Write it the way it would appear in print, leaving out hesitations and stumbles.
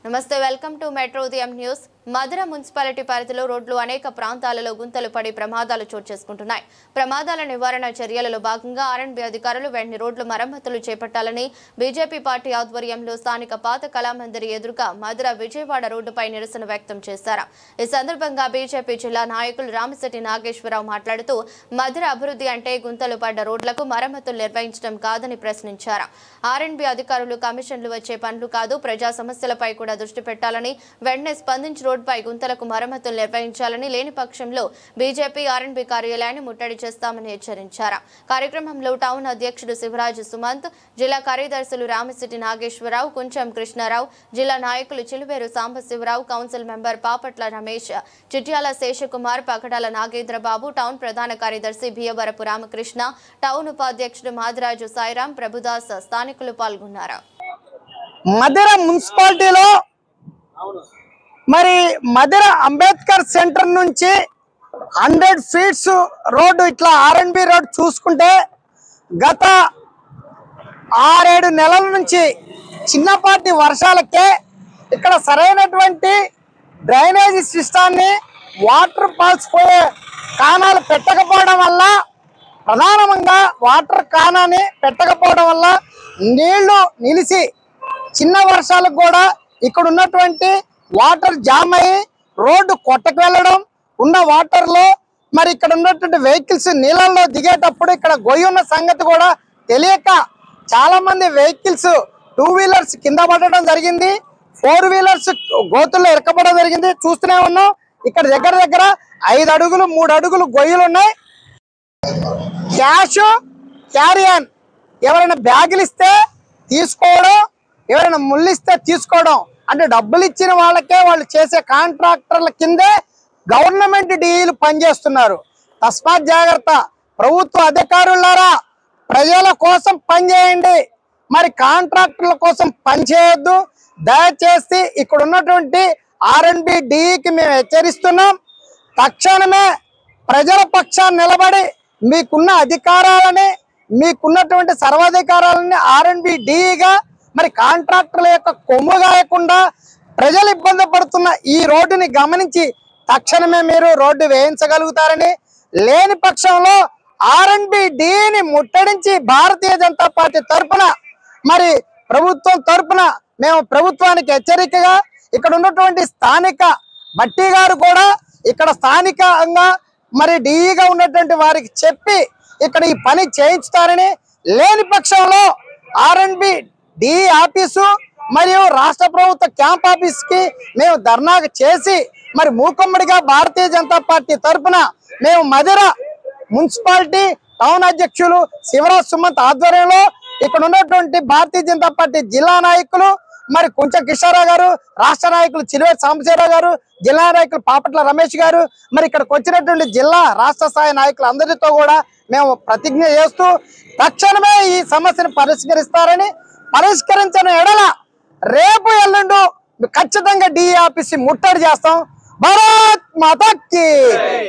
నమస్తే welcome to metro ఉదయం news. మధుర municipality పరిధిలో రోడ్లు అనేక ప్రాంతాలలో గుంతలు పడి ప్రమాదాలు చోటు చేసుకుంటున్నాయి. ప్రమాదాల నివారణ చర్యలలో భాగంగా ఆర్ఎండ్బి అధికారులు వెంటనే రోడ్ల మరమ్మతులు చేపట్టాలని బీజేపీ పార్టీ ఆధ్వర్యంలో స్థానిక పాత కళామందిరి ఎదురుగా మధుర విజయవాడ రోడ్డుపై నిరసన వ్యక్తం చేశారు. ఈ సందర్భంగా బీజేపీ జిల్లా నాయకులు రామశెట్టి నాగేశ్వరరావు మాట్లాడుతూ మధుర అభివృద్ధి అంటే గుంతలు పడ్డ రోడ్లకు మరమ్మతులు నిర్వహించడం కాదని ప్రశ్నించారు. ఆర్ఎండ్బి అధికారులు కమిషన్లు వచ్చే పనులు కాదు, ప్రజా సమస్యలపై కూడా దృష్టి పెట్టాలని, వెంటనే స్పందించి రోడ్డుపై గుంతలకు మరమ్మతులు నిర్వహించాలని, లేని పక్షంలో బీజేపీ ఆర్ఎండ్బి కార్యాలయాన్ని ముట్టడి చేస్తామని హెచ్చరించారు. కార్యక్రమంలో టౌన్ అధ్యక్షుడు శివరాజ్ సుమంత్, జిల్లా కార్యదర్శులు రామశెట్టి నాగేశ్వరరావు, కుంచం కృష్ణారావు, జిల్లా నాయకులు Chiluveru Sambasiva Rao, council member Papatla Ramesh, Chityala Seshakumar, Pakadala Nagendra Babu, town ప్రధాన కార్యదర్శి బియ్యవరపు రామకృష్ణ, టౌన్ ఉపాధ్యక్షుడు మాదిరాజు సాయిరాం, ప్రభుదాస్ స్థానికులు పాల్గొన్నారు. మధుర మున్సిపాలిటీలో మరి మధుర అంబేద్కర్ సెంటర్ నుంచి 100 ఫీట్స్ రోడ్డు ఇట్లా ఆర్ఎండ్బి రోడ్ చూసుకుంటే గత 6-7 నెలల నుంచి చిన్నపాటి వర్షాలకే ఇక్కడ సరైనటువంటి డ్రైనేజీ సిస్టాన్ని వాటర్ ఫాల్స్ పోయే కానాలు పెట్టకపోవడం వల్ల, ప్రధానంగా వాటర్ కానాన్ని పెట్టకపోవడం వల్ల నీళ్లు నిలిచి చిన్న వర్షాలకు కూడా ఇక్కడ ఉన్నటువంటి వాటర్ జామ్ అయ్యి రోడ్డు కొట్టకు వెళ్ళడం, ఉన్న వాటర్లో మరి ఇక్కడ ఉన్నటువంటి వెహికల్స్ నీళ్ళల్లో దిగేటప్పుడు ఇక్కడ గొయ్యి ఉన్న సంగతి కూడా తెలియక చాలా మంది వెహికల్స్ 2 వీలర్స్ కింద పడడం జరిగింది, 4 వీలర్స్ గోతుల్లో ఇరకపడడం జరిగింది. చూస్తూనే ఉన్నాం. ఇక్కడ దగ్గర 5 అడుగులు 3 అడుగులు గొయ్యలు ఉన్నాయి. క్యాష్ క్యారియన్ ఎవరైనా బ్యాగులు ఇస్తే తీసుకోవడం, ఎవరైనా ముళ్ళు ఇస్తే తీసుకోవడం, అంటే డబ్బులు ఇచ్చిన వాళ్ళకే వాళ్ళు చేసే కాంట్రాక్టర్ల కిందే గవర్నమెంట్ డీలు పనిచేస్తున్నారు. తస్మాత్ జాగ్రత్త. ప్రభుత్వ అధికారులారా, ప్రజల కోసం పనిచేయండి, మరి కాంట్రాక్టర్ల కోసం పనిచేయొద్దు. దయచేసి ఇక్కడ ఉన్నటువంటి ఆర్ఎండ్బి డిఈకి మేము హెచ్చరిస్తున్నాం. తక్షణమే ప్రజల పక్షాన్ని నిలబడి మీకున్న అధికారాలని, మీకున్నటువంటి సర్వాధికారాలని ఆర్ఎండ్బి డిఈగా మరి కాంట్రాక్టర్ల యొక్క కొమ్ము గాయకుండా ప్రజలు ఇబ్బంది పడుతున్న ఈ రోడ్డుని గమనించి తక్షణమే మీరు రోడ్డు వేయించగలుగుతారని, లేని పక్షంలో ఆర్ఎండ్బి డిని ముట్టడించి భారతీయ జనతా పార్టీ తరఫున మరి ప్రభుత్వం తరఫున మేము ప్రభుత్వానికి హెచ్చరికగా, ఇక్కడ ఉన్నటువంటి స్థానిక బట్టి గారు కూడా ఇక్కడ స్థానికంగా మరి డిఈగా ఉన్నటువంటి వారికి చెప్పి ఇక్కడ ఈ పని చేయించుతారని, లేని పక్షంలో ఆర్ఎండ్బి డిఈ ఆఫీసు మరియు రాష్ట్ర ప్రభుత్వ క్యాంప్ ఆఫీస్ కి మేము ధర్నా చేసి మరి మూకమ్మడిగా భారతీయ జనతా పార్టీ తరఫున మేము మధుర మున్సిపాలిటీ టౌన్ అధ్యక్షులు శివరాజ్ సుమంత్ ఆధ్వర్యంలో ఇక్కడ ఉన్నటువంటి భారతీయ జనతా పార్టీ జిల్లా నాయకులు మరి కుంచం కృష్ణారావు గారు, రాష్ట్ర నాయకులు చిలువేరు సాంబశివరావు గారు, జిల్లా నాయకులు పాపట్ల రమేష్ గారు, మరి ఇక్కడికి వచ్చినటువంటి జిల్లా రాష్ట్ర స్థాయి నాయకులు అందరితో కూడా మేము ప్రతిజ్ఞ చేస్తూ తక్షణమే ఈ సమస్యను పరిష్కరిస్తారని, పరిష్కరించిన ఎడల రేపు ఎల్లుండు ఖచ్చితంగా డిఈ ఆఫీస్ ముట్టడి చేస్తాం. భారత్ మాతా కీ.